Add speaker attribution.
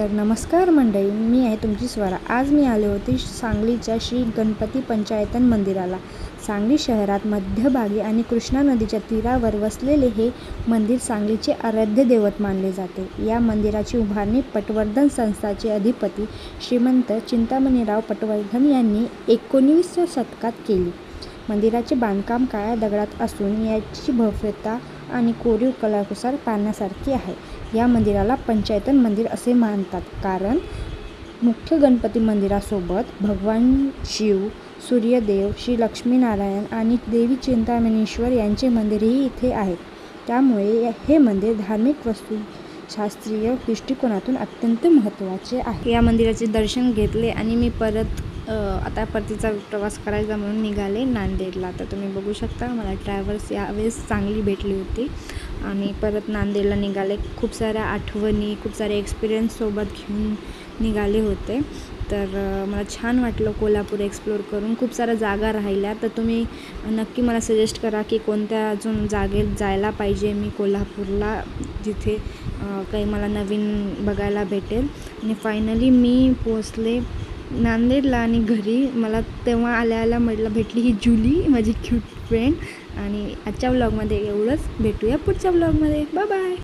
Speaker 1: तर नमस्कार मंडळी, मी आहे तुमची स्वरा. आज मी आले होते सांगलीच्या श्री गणपती पंचायतन मंदिराला. सांगली शहरात मध्यभागी आणि कृष्णा नदीच्या तीरावर वसलेले हे मंदिर सांगलीचे आराध्य दैवत मानले जाते. या मंदिराची उभारणी पटवर्धन संस्थाचे अधिपती श्रीमंत चिंतामणीराव पटवर्धन यांनी 19व्या शतकात केली. मंदिराचे बांधकाम काळ्या दगडात असून याची भव्यता आणि कोरीव कलाकुसर पाहण्यासारखी आहे. या मंदिराला पंचायतन मंदिर असे म्हणतात कारण मुख्य गणपती मंदिरासोबत भगवान शिव, सूर्यदेव, श्री लक्ष्मीनारायण आणि देवी चिंतामणेश्वर यांचे मंदिरही इथे आहे. त्यामुळे हे मंदिर धार्मिक वास्तुशास्त्रीय दृष्टिकोनातून अत्यंत महत्त्वाचे आहे. या मंदिराचे दर्शन घेतले आणि मी आता परतीचा प्रवास करायचा म्हणून निघाले नांदेडला. तर तुम्ही बघू शकता मला ट्रॅव्हल्स यावेळेस चांगली भेटली होती आणि परत नांदेडला निघाले. खूप साऱ्या आठवणी, खूप सारे एक्सपिरियन्स सोबत घेऊन निघाले होते. तर मला छान वाटलं कोल्हापूर एक्सप्लोर करून. खूप साऱ्या जागा राहिल्या, तर तुम्ही नक्की मला सजेस्ट करा की कोणत्या अजून जागेत जायला पाहिजे मी कोल्हापूरला, जिथे काही मला नवीन बघायला भेटेल. आणि फायनली मी पोचले नांदेडला आणि घरी मला तेव्हा आल्या भेटली ही जुली, माझी क्यूट फ्रेंड. आणि आजच्या व्लॉगमध्ये एवढंच. भेटूया पुढच्या व्लॉगमध्ये. Bye bye.